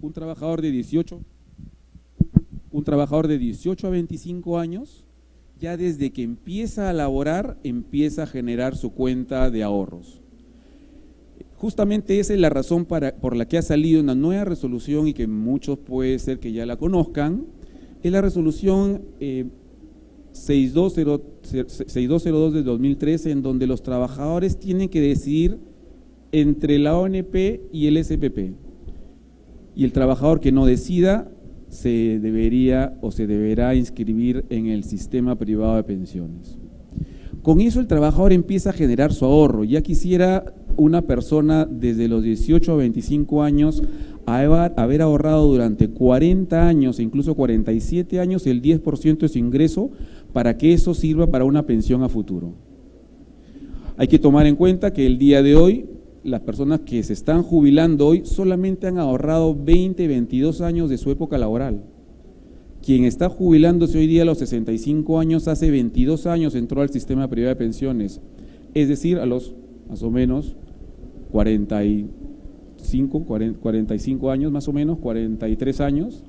un trabajador de 18 a 25 años, ya desde que empieza a laborar, empieza a generar su cuenta de ahorros. Justamente esa es la razón por la que ha salido una nueva resolución y que muchos puede ser que ya la conozcan, es la resolución 6202 de 2013, en donde los trabajadores tienen que decidir entre la ONP y el SPP. Y el trabajador que no decida se deberá inscribir en el sistema privado de pensiones. Con eso el trabajador empieza a generar su ahorro. Ya quisiera una persona desde los 18 a 25 años haber ahorrado durante 40 años, incluso 47 años, el 10% de su ingreso para que eso sirva para una pensión a futuro. Hay que tomar en cuenta que el día de hoy, las personas que se están jubilando hoy solamente han ahorrado 20, 22 años de su época laboral. Quien está jubilándose hoy día a los 65 años, hace 22 años entró al sistema privado de pensiones, es decir, a los más o menos 45 años, más o menos 43 años.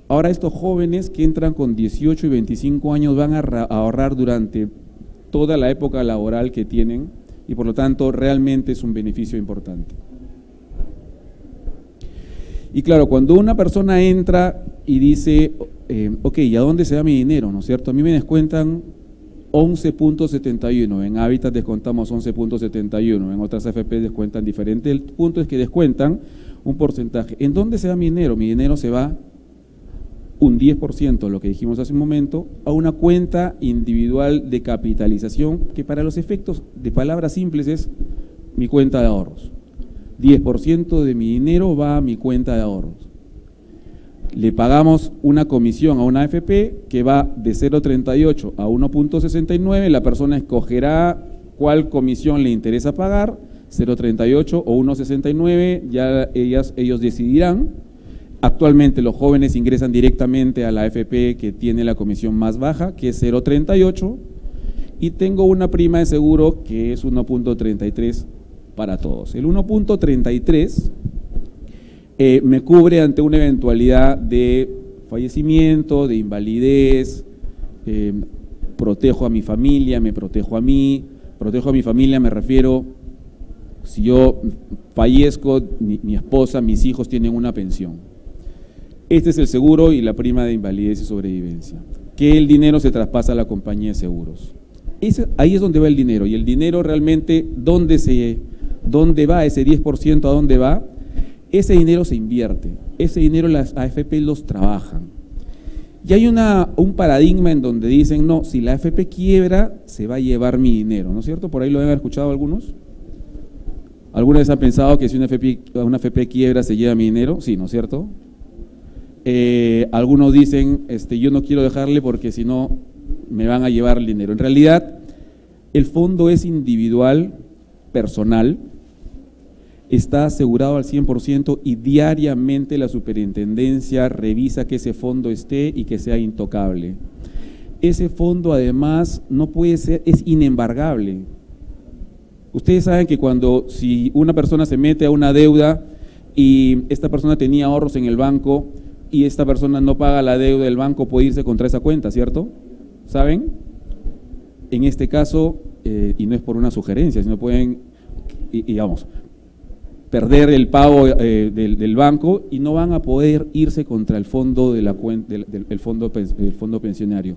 Ahora estos jóvenes que entran con 18 y 25 años van a ahorrar durante toda la época laboral que tienen, y por lo tanto realmente es un beneficio importante. Y claro, cuando una persona entra y dice, ok, ¿y a dónde se va mi dinero? ¿No es cierto? A mí me descuentan 11.71, en Hábitat descontamos 11.71, en otras AFP descuentan diferente. El punto es que descuentan un porcentaje. ¿En dónde se va mi dinero? Mi dinero se va un 10%, lo que dijimos hace un momento, a una cuenta individual de capitalización, que para los efectos de palabras simples es mi cuenta de ahorros. 10% de mi dinero va a mi cuenta de ahorros. Le pagamos una comisión a una AFP que va de 0.38 a 1.69, la persona escogerá cuál comisión le interesa pagar, 0.38 o 1.69, ya ellos decidirán. Actualmente los jóvenes ingresan directamente a la AFP que tiene la comisión más baja, que es 0.38, y tengo una prima de seguro que es 1.33 para todos. El 1.33 me cubre ante una eventualidad de fallecimiento, de invalidez, protejo a mi familia, me protejo a mí, protejo a mi familia, me refiero, si yo fallezco, mi esposa, mis hijos tienen una pensión. Este es el seguro y la prima de invalidez y sobrevivencia, que el dinero se traspasa a la compañía de seguros. Ahí es donde va el dinero, y el dinero realmente, ¿dónde va ese 10%? ¿A dónde va? Ese dinero se invierte, ese dinero las AFP los trabajan. Y hay un paradigma en donde dicen, no, si la AFP quiebra, se va a llevar mi dinero, ¿no es cierto? Por ahí lo han escuchado algunos. ¿Alguna vez han pensado que si una AFP quiebra, se lleva mi dinero? Sí, ¿no es cierto? Algunos dicen, yo no quiero dejarle porque si no me van a llevar el dinero. En realidad, el fondo es individual, personal, está asegurado al 100% y diariamente la superintendencia revisa que ese fondo esté y que sea intocable. Ese fondo además no puede ser, es inembargable. Ustedes saben que si una persona se mete a una deuda y esta persona tenía ahorros en el banco y esta persona no paga la deuda, el banco puede irse contra esa cuenta, ¿cierto? ¿Saben? En este caso, y no es por una sugerencia, sino pueden, digamos, perder el pago del banco y no van a poder irse contra el fondo del fondo pensionario.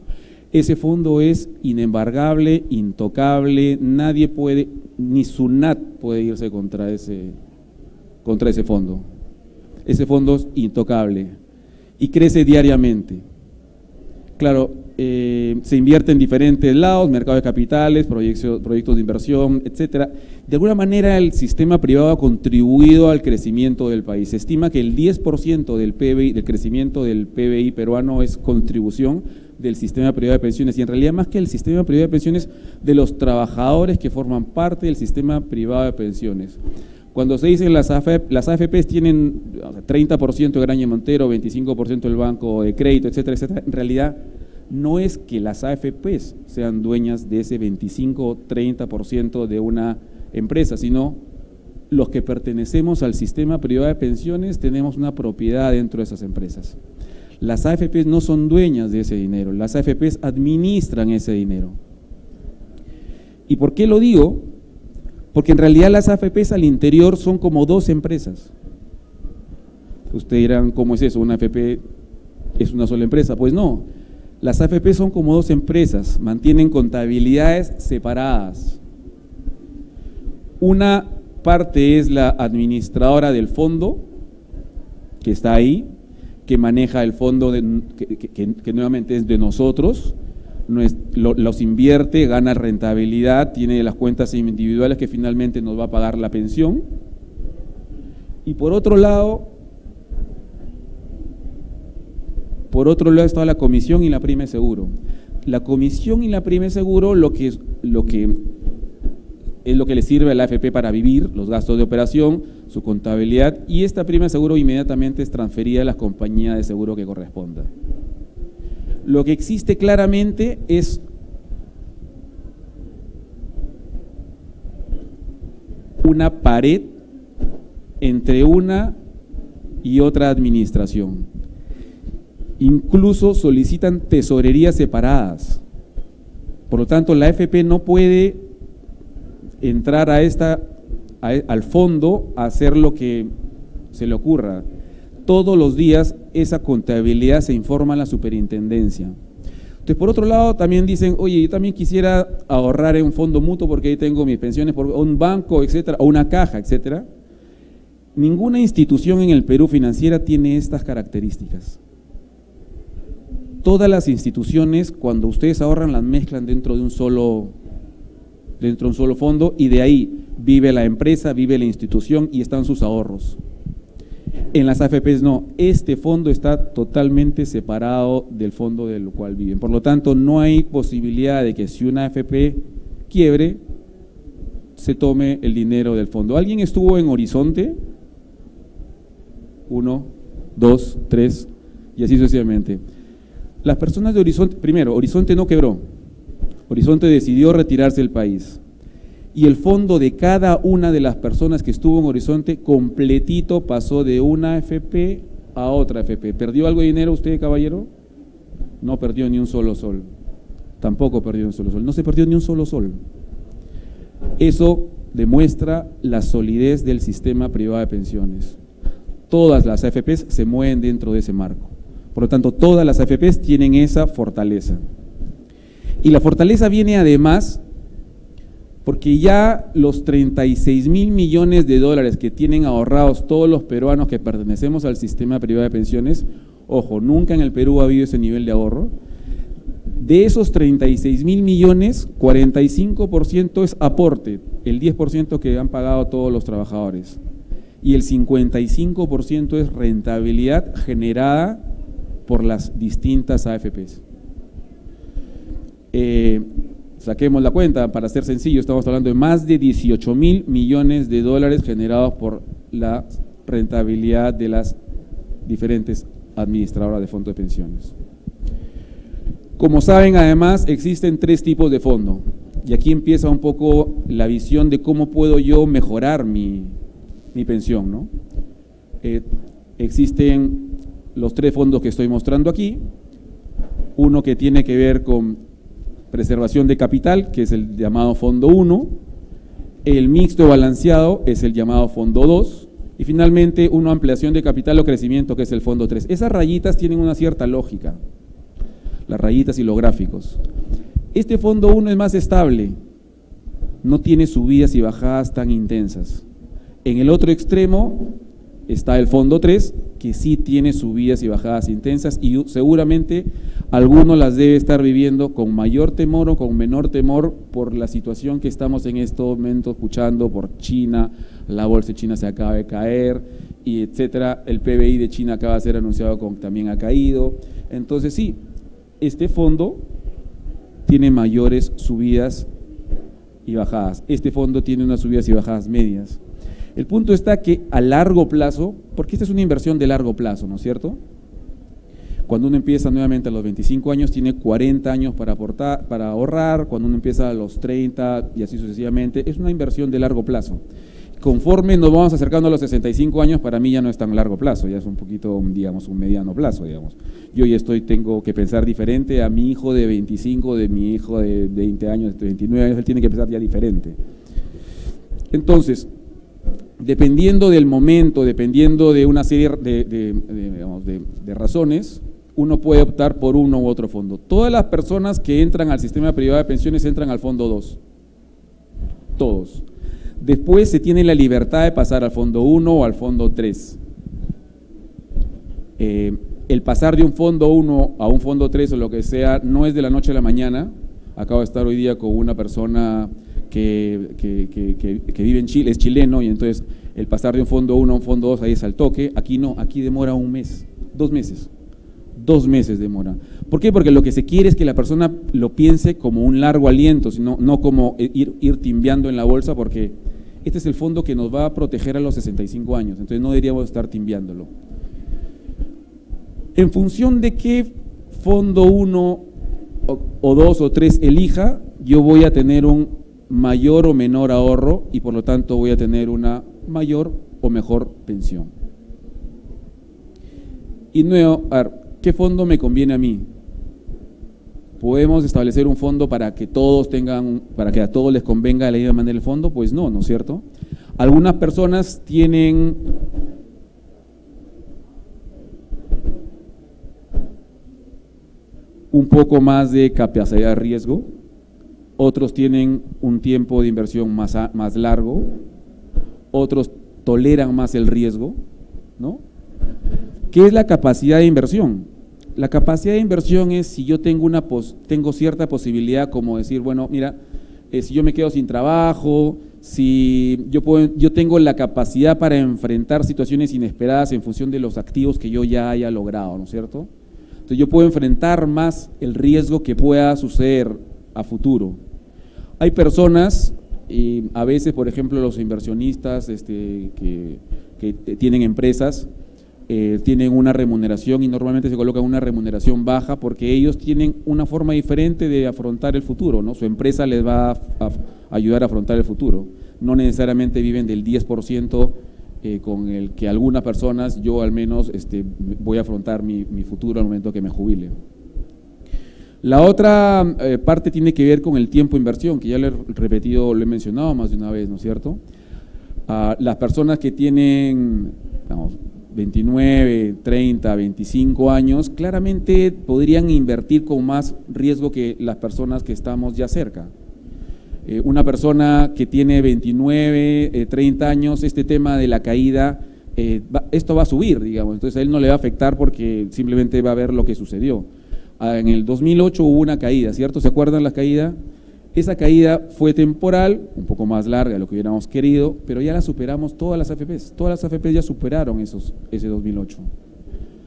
Ese fondo es inembargable, intocable, nadie puede, ni SUNAT puede irse contra ese fondo. Ese fondo es intocable y crece diariamente. Claro, se invierte en diferentes lados, mercado de capitales, proyectos de inversión, etcétera. De alguna manera el sistema privado ha contribuido al crecimiento del país. Se estima que el 10% del PBI, del crecimiento del PBI peruano es contribución del sistema privado de pensiones, y en realidad más que el sistema privado de pensiones, de los trabajadores que forman parte del sistema privado de pensiones. Cuando se dicen las AFPs tienen 30% de Graña Montero, 25% del Banco de Crédito, etcétera, etcétera, en realidad no es que las AFPs sean dueñas de ese 25 o 30% de una empresa, sino los que pertenecemos al sistema privado de pensiones tenemos una propiedad dentro de esas empresas. Las AFPs no son dueñas de ese dinero, las AFPs administran ese dinero. ¿Y por qué lo digo? Porque en realidad las AFPs al interior son como dos empresas. Ustedes dirán, ¿cómo es eso? ¿Una AFP es una sola empresa? Pues no, las AFP son como dos empresas, mantienen contabilidades separadas. Una parte es la administradora del fondo, que está ahí, que maneja el fondo, que nuevamente es de nosotros, los invierte, gana rentabilidad, tiene las cuentas individuales que finalmente nos va a pagar la pensión. Y por otro lado está la comisión y la prima de seguro. La comisión y la prima de seguro es lo que le sirve a la AFP para vivir, los gastos de operación, su contabilidad, y esta prima de seguro inmediatamente es transferida a la compañía de seguro que corresponda. Lo que existe claramente es una pared entre una y otra administración. Incluso solicitan tesorerías separadas. Por lo tanto, la AFP no puede entrar al fondo a hacer lo que se le ocurra. Todos los días esa contabilidad se informa a la superintendencia. Entonces, por otro lado, también dicen, oye, yo también quisiera ahorrar en un fondo mutuo porque ahí tengo mis pensiones, por un banco, etcétera, o una caja, etcétera. Ninguna institución en el Perú financiera tiene estas características. Todas las instituciones, cuando ustedes ahorran, las mezclan dentro de un solo fondo, y de ahí vive la empresa, vive la institución y están sus ahorros. En las AFPs no, este fondo está totalmente separado del fondo del cual viven. Por lo tanto, no hay posibilidad de que si una AFP quiebre, se tome el dinero del fondo. ¿Alguien estuvo en Horizonte? 1, 2, 3 y así sucesivamente. Las personas de Horizonte, primero, Horizonte no quebró, Horizonte decidió retirarse del país. Y el fondo de cada una de las personas que estuvo en Horizonte completito pasó de una AFP a otra AFP. ¿Perdió algo de dinero usted, caballero? No perdió ni un solo sol. Tampoco perdió un solo sol. No se perdió ni un solo sol. Eso demuestra la solidez del sistema privado de pensiones. Todas las AFPs se mueven dentro de ese marco. Por lo tanto, todas las AFPs tienen esa fortaleza. Y la fortaleza viene además porque ya los 36.000 millones de dólares que tienen ahorrados todos los peruanos que pertenecemos al sistema privado de pensiones, ojo, nunca en el Perú ha habido ese nivel de ahorro. De esos 36.000 millones, 45% es aporte, el 10% que han pagado todos los trabajadores, y el 55% es rentabilidad generada por las distintas AFPs. Saquemos la cuenta, para ser sencillo, estamos hablando de más de 18.000 millones de dólares generados por la rentabilidad de las diferentes administradoras de fondos de pensiones. Como saben, además, existen 3 tipos de fondo, y aquí empieza un poco la visión de cómo puedo yo mejorar mi pensión, ¿no? Existen los 3 fondos que estoy mostrando aquí, uno que tiene que ver con preservación de capital, que es el llamado fondo 1, el mixto balanceado es el llamado fondo 2, y finalmente una ampliación de capital o crecimiento, que es el fondo 3. Esas rayitas tienen una cierta lógica, las rayitas y los gráficos. Este fondo 1 es más estable, no tiene subidas y bajadas tan intensas. En el otro extremo está el fondo 3, que sí tiene subidas y bajadas intensas, y seguramente algunos las debe estar viviendo con mayor temor o con menor temor por la situación que estamos en estos momentos escuchando por China. La bolsa de China se acaba de caer, y etcétera. El PBI de China acaba de ser anunciado que también ha caído. Entonces sí, este fondo tiene mayores subidas y bajadas. Este fondo tiene unas subidas y bajadas medias. El punto está que a largo plazo, porque esta es una inversión de largo plazo, ¿no es cierto? Cuando uno empieza nuevamente a los 25 años, tiene 40 años para ahorrar. Cuando uno empieza a los 30 y así sucesivamente, es una inversión de largo plazo. conforme nos vamos acercando a los 65 años, para mí ya no es tan largo plazo, ya es un poquito, digamos, un mediano plazo, digamos. Yo ya tengo que pensar diferente a mi hijo de 25, de mi hijo de 20 años, de 29 años, él tiene que pensar ya diferente. Entonces, dependiendo del momento, dependiendo de una serie de razones, uno puede optar por uno u otro fondo. Todas las personas que entran al sistema privado de pensiones entran al fondo 2. Todos. Después se tiene la libertad de pasar al fondo 1 o al fondo 3. El pasar de un fondo 1 a un fondo 3 o lo que sea no es de la noche a la mañana. Acabo de estar hoy día con una persona que vive en Chile, es chileno, y entonces el pasar de un fondo 1 a un fondo 2 ahí es al toque. Aquí no, aquí demora un mes, 2 meses. 2 meses demora. ¿Por qué? Porque lo que se quiere es que la persona lo piense como un largo aliento, sino no como ir timbeando en la bolsa, porque este es el fondo que nos va a proteger a los 65 años, entonces no deberíamos estar timbeándolo. En función de qué fondo 1 o 2 o 3 elija, yo voy a tener un mayor o menor ahorro y por lo tanto voy a tener una mayor o mejor pensión. Y nuevo, a ver, ¿qué fondo me conviene a mí? ¿Podemos establecer un fondo para que todos para que a todos les convenga de la misma manera el fondo? Pues no, ¿no es cierto? Algunas personas tienen un poco más de capacidad de riesgo, otros tienen un tiempo de inversión más largo, otros toleran más el riesgo, ¿no? ¿Qué es la capacidad de inversión? La capacidad de inversión es si yo tengo cierta posibilidad, como decir, bueno, mira, si yo me quedo sin trabajo, si yo tengo la capacidad para enfrentar situaciones inesperadas en función de los activos que yo ya haya logrado, ¿no es cierto? Entonces yo puedo enfrentar más el riesgo que pueda suceder a futuro. Hay personas, a veces, por ejemplo, los inversionistas que tienen empresas, tienen una remuneración y normalmente se coloca una remuneración baja porque ellos tienen una forma diferente de afrontar el futuro, ¿no? Su empresa les va a ayudar a afrontar el futuro. No necesariamente viven del 10% con el que algunas personas, yo al menos, voy a afrontar mi futuro al momento que me jubile. La otra parte tiene que ver con el tiempo de inversión, que ya lo he repetido, lo he mencionado más de una vez, ¿no es cierto? Las personas que tienen, digamos, 29, 30, 25 años, claramente podrían invertir con más riesgo que las personas que estamos ya cerca. Una persona que tiene 29, 30 años, este tema de la caída, esto va a subir, digamos, entonces a él no le va a afectar porque simplemente va a ver lo que sucedió. En el 2008 hubo una caída, ¿cierto? ¿Se acuerdan la caída? Esa caída fue temporal, un poco más larga de lo que hubiéramos querido, pero ya la superamos todas las AFPs. Todas las AFPs ya superaron ese 2008,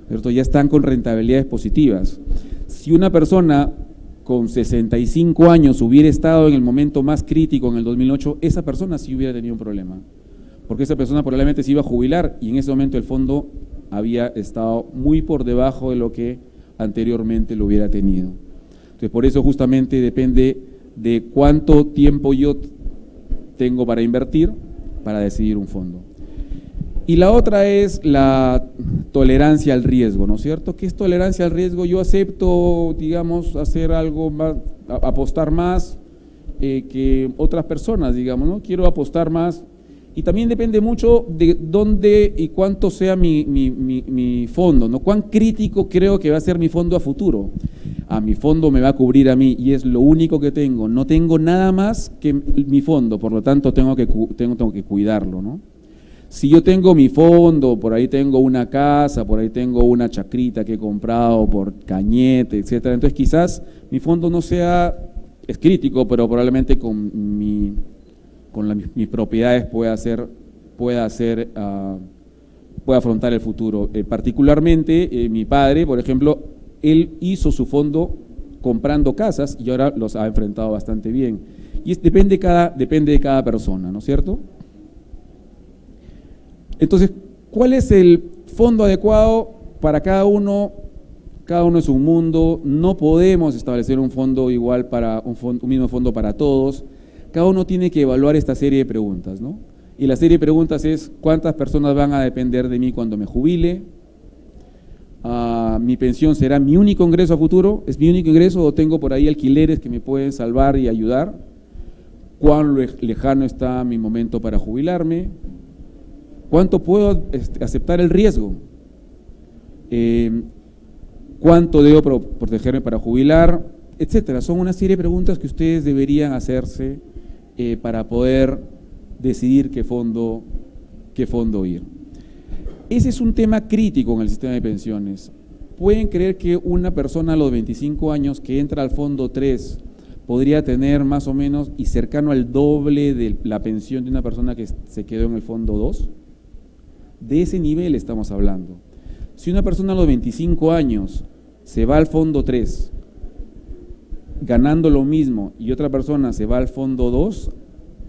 ¿cierto? Ya están con rentabilidades positivas. Si una persona con 65 años hubiera estado en el momento más crítico en el 2008, esa persona sí hubiera tenido un problema, porque esa persona probablemente se iba a jubilar y en ese momento el fondo había estado muy por debajo de lo que anteriormente lo hubiera tenido. Entonces, por eso justamente depende de cuánto tiempo yo tengo para invertir para decidir un fondo. Y la otra es la tolerancia al riesgo, ¿no es cierto? ¿Qué es tolerancia al riesgo? Yo acepto, digamos, hacer algo más, apostar más que otras personas, digamos, ¿no? Quiero apostar más. Y también depende mucho de dónde y cuánto sea mi fondo, ¿no? Cuán crítico creo que va a ser mi fondo a futuro. Mi fondo me va a cubrir a mí y es lo único que tengo. No tengo nada más que mi fondo, por lo tanto tengo que cuidarlo, ¿no? Si yo tengo mi fondo, por ahí tengo una casa, por ahí tengo una chacrita que he comprado por Cañete, etcétera, entonces quizás mi fondo no es crítico, pero probablemente con mis propiedades pueda afrontar el futuro. Particularmente mi padre, por ejemplo, él hizo su fondo comprando casas y ahora los ha enfrentado bastante bien. Y depende de cada persona, ¿no es cierto? Entonces, ¿cuál es el fondo adecuado para cada uno? Cada uno es un mundo, no podemos establecer un fondo igual un mismo fondo para todos. Cada uno tiene que evaluar esta serie de preguntas, ¿no? Y la serie de preguntas es, ¿cuántas personas van a depender de mí cuando me jubile? ¿Mi pensión será mi único ingreso a futuro? ¿Es mi único ingreso o tengo por ahí alquileres que me pueden salvar y ayudar? ¿Cuán lejano está mi momento para jubilarme? ¿Cuánto puedo aceptar el riesgo? ¿Cuánto debo protegerme para jubilar? Etcétera. Son una serie de preguntas que ustedes deberían hacerse para poder decidir qué fondo ir. Ese es un tema crítico en el sistema de pensiones. ¿Pueden creer que una persona a los 25 años que entra al fondo 3 podría tener más o menos y cercano al doble de la pensión de una persona que se quedó en el fondo 2? De ese nivel estamos hablando. Si una persona a los 25 años se va al fondo 3 ganando lo mismo y otra persona se va al fondo 2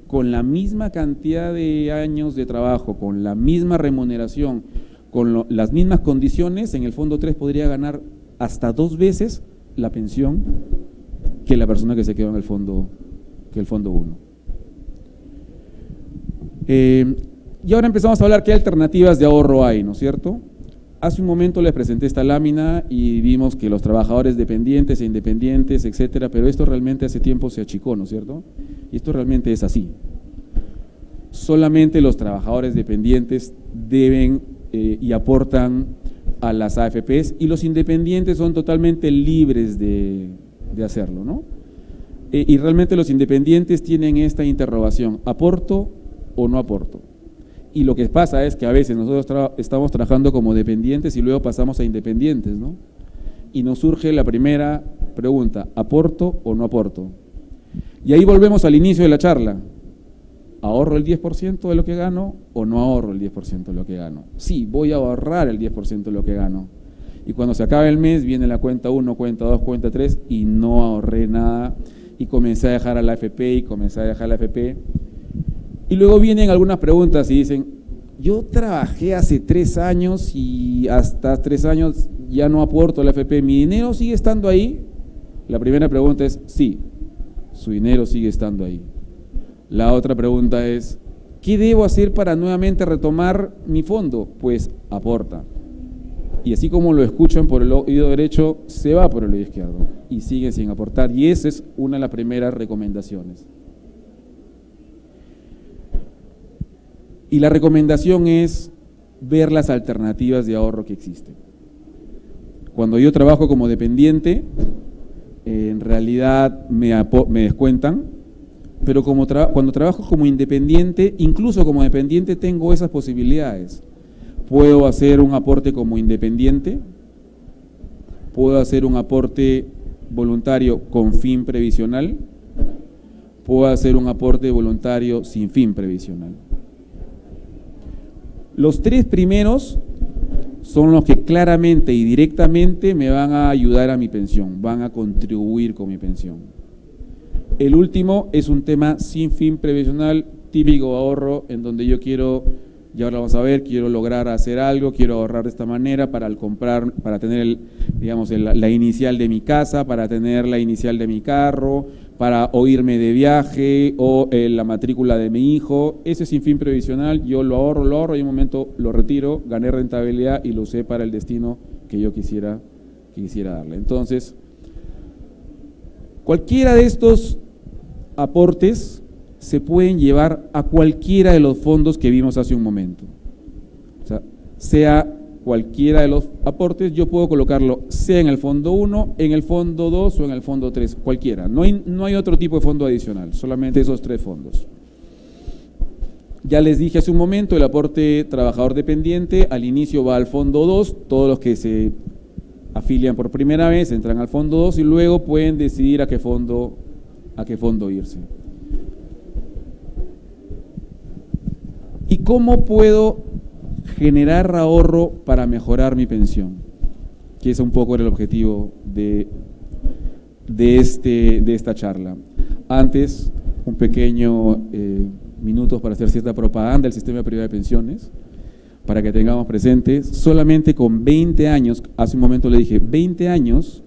con la misma cantidad de años de trabajo, con la misma remuneración, con las mismas condiciones, en el fondo 3 podría ganar hasta 2 veces la pensión que la persona que se quedó en el fondo 1. Y ahora empezamos a hablar qué alternativas de ahorro hay, ¿no es cierto? Hace un momento les presenté esta lámina y vimos que los trabajadores dependientes e independientes, etcétera, pero esto realmente hace tiempo se achicó, ¿no es cierto? Y esto realmente es así. Solamente los trabajadores dependientes deben y aportan a las AFPs y los independientes son totalmente libres de hacerlo, ¿no? Y realmente los independientes tienen esta interrogación, ¿aporto o no aporto? Y lo que pasa es que a veces nosotros estamos trabajando como dependientes y luego pasamos a independientes, ¿no? Y nos surge la primera pregunta, ¿aporto o no aporto? Y ahí volvemos al inicio de la charla. ¿Ahorro el 10% de lo que gano o no ahorro el 10% de lo que gano? Sí, voy a ahorrar el 10% de lo que gano. Y cuando se acaba el mes viene la cuenta 1, cuenta 2, cuenta 3 y no ahorré nada y comencé a dejar a la AFP y comencé a dejar la AFP. Y luego vienen algunas preguntas y dicen, yo trabajé hace 3 años y hasta 3 años ya no aporto a la AFP, ¿mi dinero sigue estando ahí? La primera pregunta es, sí, su dinero sigue estando ahí. La otra pregunta es, ¿qué debo hacer para nuevamente retomar mi fondo? Pues aporta. Y así como lo escuchan por el oído derecho, se va por el oído izquierdo y sigue sin aportar. Y esa es una de las primeras recomendaciones. Y la recomendación es ver las alternativas de ahorro que existen. Cuando yo trabajo como dependiente, en realidad me descuentan, pero cuando trabajo como independiente, incluso como dependiente tengo esas posibilidades. Puedo hacer un aporte como independiente, puedo hacer un aporte voluntario con fin previsional, puedo hacer un aporte voluntario sin fin previsional. Los 3 primeros son los que claramente y directamente me van a ayudar a mi pensión, van a contribuir con mi pensión. El último es un tema sin fin previsional, típico ahorro, en donde yo quiero, y ahora vamos a ver, quiero lograr hacer algo, quiero ahorrar de esta manera para comprar, para tener la inicial de mi casa, para tener la inicial de mi carro, para o irme de viaje o la matrícula de mi hijo. Ese sin fin previsional, yo lo ahorro y en un momento lo retiro, gané rentabilidad y lo usé para el destino que yo quisiera darle. Entonces, cualquiera de estos aportes se pueden llevar a cualquiera de los fondos que vimos hace un momento. O sea cualquiera de los aportes, yo puedo colocarlo sea en el fondo 1, en el fondo 2 o en el fondo 3, cualquiera. No hay otro tipo de fondo adicional, solamente esos 3 fondos. Ya les dije hace un momento, el aporte trabajador dependiente al inicio va al fondo 2, todos los que se afilian por primera vez entran al fondo 2 y luego pueden decidir a qué fondo irse. ¿Y cómo puedo generar ahorro para mejorar mi pensión? Que ese un poco era el objetivo de esta charla. Antes, un pequeño minutos para hacer cierta propaganda del sistema privado de pensiones, para que tengamos presentes, solamente con 20 años, hace un momento le dije 20 años,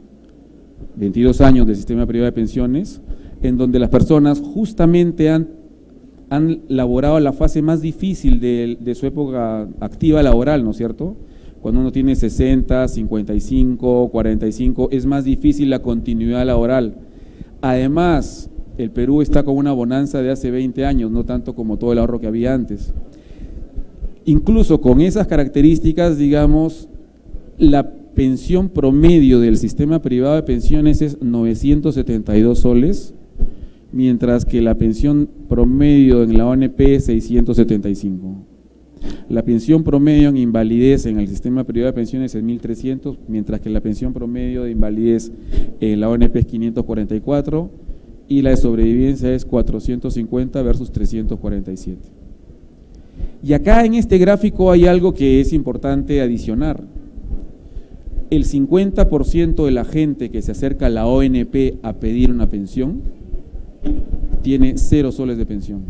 22 años del sistema privado de pensiones, en donde las personas justamente han han laborado la fase más difícil de su época activa laboral, ¿no es cierto? Cuando uno tiene 60, 55, 45, es más difícil la continuidad laboral. Además, el Perú está con una bonanza de hace 20 años, no tanto como todo el ahorro que había antes. Incluso con esas características, digamos, la pensión promedio del sistema privado de pensiones es 972 soles, mientras que la pensión promedio en la ONP es 675. La pensión promedio en invalidez en el sistema privado de pensiones es 1.300, mientras que la pensión promedio de invalidez en la ONP es 544 y la de sobrevivencia es 450 versus 347. Y acá en este gráfico hay algo que es importante adicionar. El 50% de la gente que se acerca a la ONP a pedir una pensión tiene 0 soles de pensión.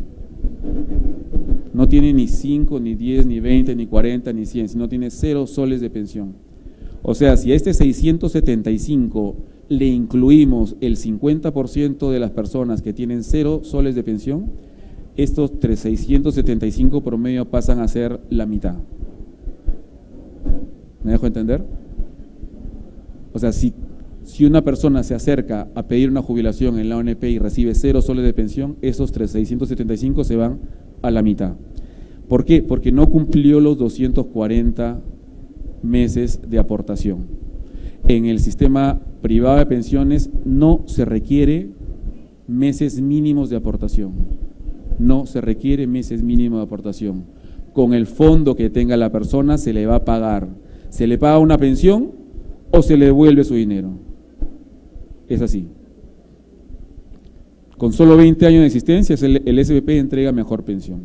No tiene ni 5, ni 10, ni 20, ni 40, ni 100, sino tiene 0 soles de pensión. O sea, si a este 675 le incluimos el 50% de las personas que tienen 0 soles de pensión, estos 675 promedio pasan a ser la mitad. ¿Me dejo entender? O sea, si una persona se acerca a pedir una jubilación en la ONP y recibe 0 soles de pensión, esos 675 se van a la mitad. ¿Por qué? Porque no cumplió los 240 meses de aportación. En el sistema privado de pensiones no se requiere meses mínimos de aportación. No se requiere meses mínimos de aportación. Con el fondo que tenga la persona se le va a pagar. ¿Se le paga una pensión o se le devuelve su dinero? Es así. Con solo 20 años de existencia, el SBP entrega mejor pensión.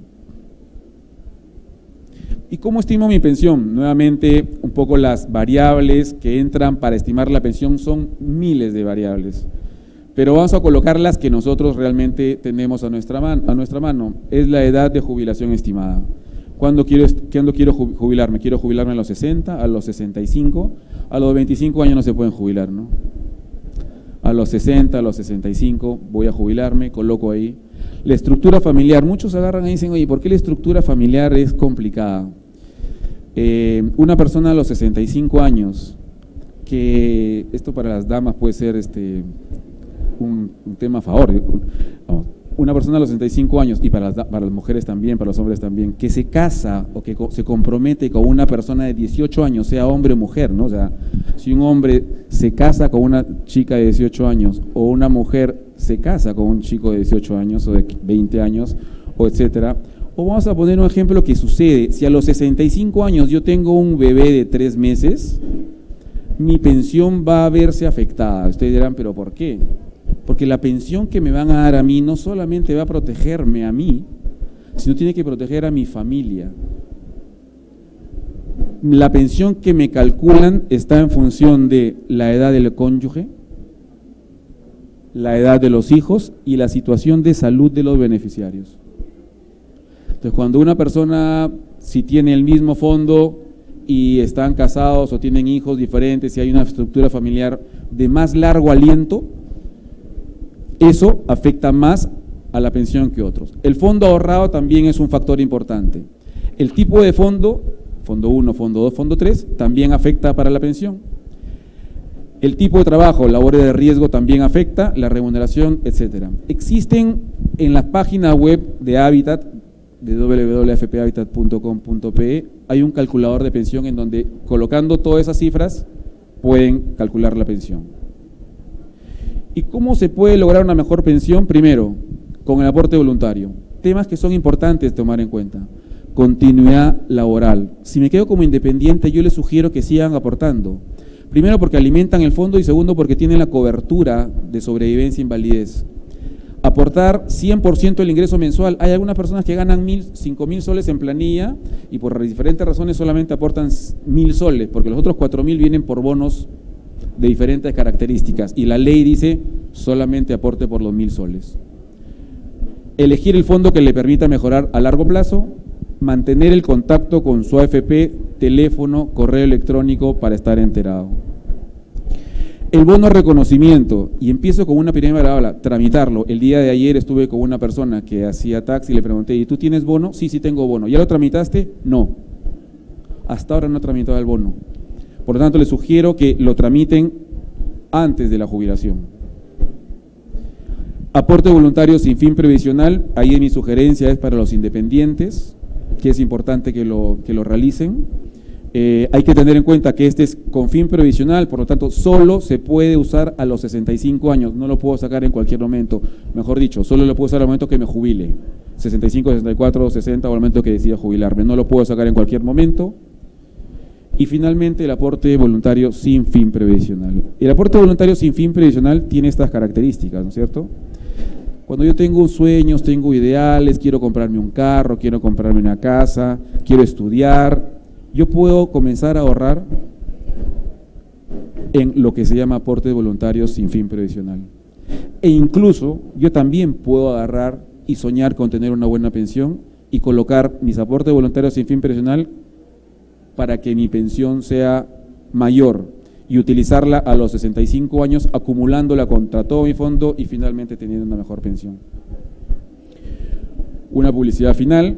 ¿Y cómo estimo mi pensión? Nuevamente, un poco las variables que entran para estimar la pensión son miles de variables, pero vamos a colocar las que nosotros realmente tenemos a nuestra mano. Es la edad de jubilación estimada. ¿Cuándo quiero jubilarme? ¿Quiero jubilarme a los 60, a los 65? A los 25 años no se pueden jubilar, ¿no? A los 60, a los 65 voy a jubilarme, coloco ahí. La estructura familiar, muchos agarran y dicen, oye, ¿por qué la estructura familiar es complicada? Una persona a los 65 años, que esto para las damas puede ser un tema a favor, vamos, una persona a los 65 años, y para las mujeres también, para los hombres también, que se casa o que se compromete con una persona de 18 años, sea hombre o mujer, ¿no? O sea, si un hombre se casa con una chica de 18 años o una mujer se casa con un chico de 18 años o de 20 años, o etcétera. O vamos a poner un ejemplo que sucede, si a los 65 años yo tengo un bebé de 3 meses, mi pensión va a verse afectada. Ustedes dirán, ¿pero por qué? Porque la pensión que me van a dar a mí no solamente va a protegerme a mí, sino tiene que proteger a mi familia. La pensión que me calculan está en función de la edad del cónyuge, la edad de los hijos y la situación de salud de los beneficiarios. Entonces, cuando una persona, si tiene el mismo fondo y están casados o tienen hijos diferentes, si hay una estructura familiar de más largo aliento, eso afecta más a la pensión que otros. El fondo ahorrado también es un factor importante. El tipo de fondo, fondo 1, fondo 2, fondo 3, también afecta para la pensión. El tipo de trabajo, labores de riesgo, también afecta, la remuneración, etcétera. Existen en la página web de Habitat, de www.afphabitat.com.pe, hay un calculador de pensión en donde, colocando todas esas cifras, pueden calcular la pensión. ¿Y cómo se puede lograr una mejor pensión? Primero, con el aporte voluntario. Temas que son importantes tomar en cuenta. Continuidad laboral. Si me quedo como independiente, yo les sugiero que sigan aportando. Primero, porque alimentan el fondo, y segundo, porque tienen la cobertura de sobrevivencia e invalidez. Aportar 100% del ingreso mensual. Hay algunas personas que ganan 5.000 soles en planilla y por diferentes razones solamente aportan 1.000 soles, porque los otros 4.000 vienen por bonos de diferentes características, y la ley dice solamente aporte por los 1.000 soles. Elegir el fondo que le permita mejorar a largo plazo, mantener el contacto con su AFP, teléfono, correo electrónico para estar enterado. El bono reconocimiento, y empiezo con una primera variable, tramitarlo. El día de ayer estuve con una persona que hacía taxi y le pregunté, ¿y tú tienes bono? Sí, sí tengo bono. ¿Ya lo tramitaste? No. Hasta ahora no he tramitado el bono. Por lo tanto, les sugiero que lo tramiten antes de la jubilación. Aporte voluntario sin fin previsional, ahí mi sugerencia es para los independientes, que es importante que lo realicen. Hay que tener en cuenta que este es con fin previsional, por lo tanto, solo se puede usar a los 65 años, no lo puedo sacar en cualquier momento, mejor dicho, solo lo puedo usar al momento que me jubile, 65, 64, 60 o al momento que decida jubilarme, no lo puedo sacar en cualquier momento. Y finalmente el aporte voluntario sin fin previsional. El aporte voluntario sin fin previsional tiene estas características, ¿no es cierto? Cuando yo tengo sueños, tengo ideales, quiero comprarme un carro, quiero comprarme una casa, quiero estudiar, yo puedo comenzar a ahorrar en lo que se llama aporte voluntario sin fin previsional. E incluso yo también puedo agarrar y soñar con tener una buena pensión y colocar mis aportes voluntarios sin fin previsional para que mi pensión sea mayor y utilizarla a los 65 años, acumulándola contra todo mi fondo y finalmente teniendo una mejor pensión. Una publicidad final.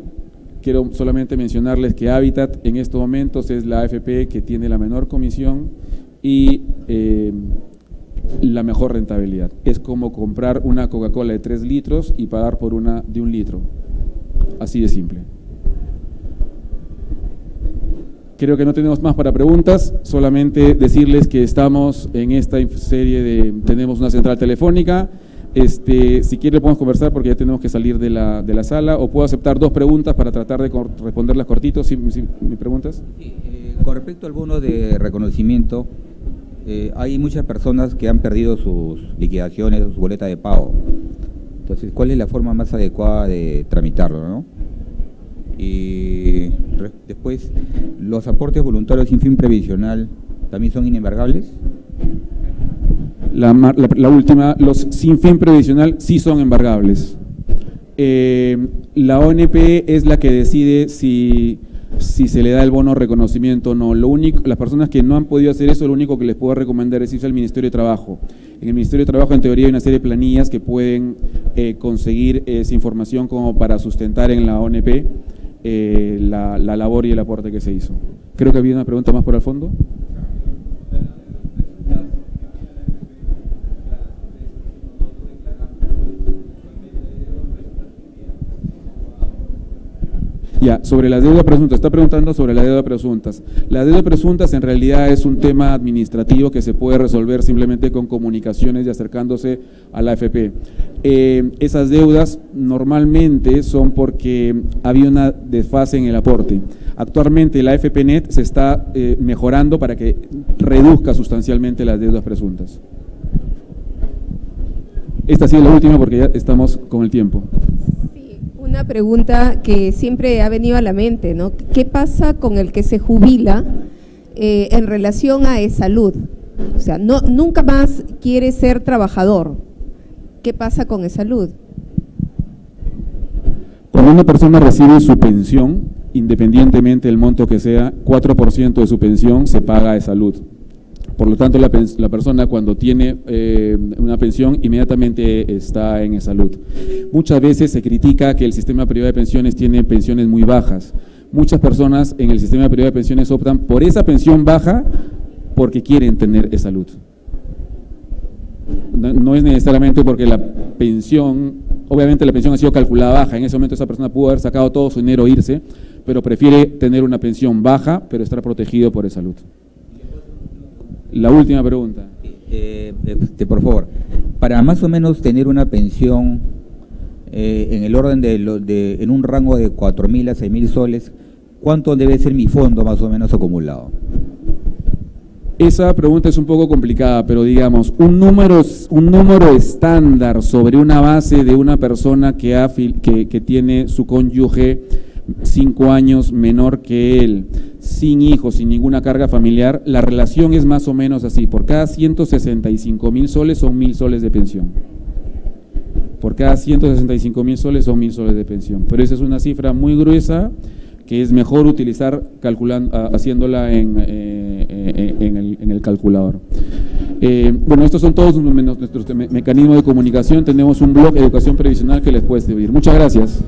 Quiero solamente mencionarles que Habitat en estos momentos es la AFP que tiene la menor comisión y la mejor rentabilidad. Es como comprar una Coca-Cola de 3 litros y pagar por una de 1 litro. Así de simple. Creo que no tenemos más para preguntas, solamente decirles que estamos en esta serie de, tenemos una central telefónica, si quiere podemos conversar porque ya tenemos que salir de la sala, o puedo aceptar 2 preguntas para tratar de responderlas cortitos, si me preguntas. Sí, con respecto al bono de reconocimiento, hay muchas personas que han perdido sus liquidaciones, su boleta de pago, entonces, ¿cuál es la forma más adecuada de tramitarlo, no? Y después, ¿los aportes voluntarios sin fin previsional también son inembargables? La última, los sin fin previsional sí son embargables. La ONP es la que decide si se le da el bono reconocimiento o no. Las personas que no han podido hacer eso, lo único que les puedo recomendar es irse al Ministerio de Trabajo. En el Ministerio de Trabajo, en teoría, hay una serie de planillas que pueden conseguir esa información como para sustentar en la ONP la labor y el aporte que se hizo. Creo que había una pregunta más por el fondo. Ya, sobre la deuda presunta, está preguntando sobre la deuda presuntas. La deuda presuntas en realidad es un tema administrativo que se puede resolver simplemente con comunicaciones y acercándose a la AFP. Esas deudas normalmente son porque había una desfase en el aporte. Actualmente la AFPNet se está mejorando para que reduzca sustancialmente las deudas presuntas. Esta ha sido la última porque ya estamos con el tiempo. Una pregunta que siempre ha venido a la mente, ¿no? ¿Qué pasa con el que se jubila en relación a salud? O sea, nunca más quiere ser trabajador. ¿Qué pasa con salud? Cuando una persona recibe su pensión, independientemente del monto que sea, 4% de su pensión se paga de salud. Por lo tanto, la persona cuando tiene una pensión inmediatamente está en salud. Muchas veces se critica que el sistema privado de pensiones tiene pensiones muy bajas. Muchas personas en el sistema privado de pensiones optan por esa pensión baja porque quieren tener salud. No es necesariamente porque la pensión, obviamente la pensión ha sido calculada baja, en ese momento esa persona pudo haber sacado todo su dinero e irse, pero prefiere tener una pensión baja, pero estar protegido por salud. La última pregunta. Por favor, para más o menos tener una pensión en el orden en un rango de 4.000 a 6.000 soles, ¿cuánto debe ser mi fondo más o menos acumulado? Esa pregunta es un poco complicada, pero digamos, un número estándar sobre una base de una persona que tiene su cónyuge 5 años menor que él, sin hijos, sin ninguna carga familiar, la relación es más o menos así: por cada 165.000 soles son 1.000 soles de pensión. Por cada 165.000 soles son 1.000 soles de pensión. Pero esa es una cifra muy gruesa que es mejor utilizar haciéndola en el calculador. Bueno, estos son todos nuestros mecanismos de comunicación. Tenemos un blog Educación Previsional que les puede servir. Muchas gracias.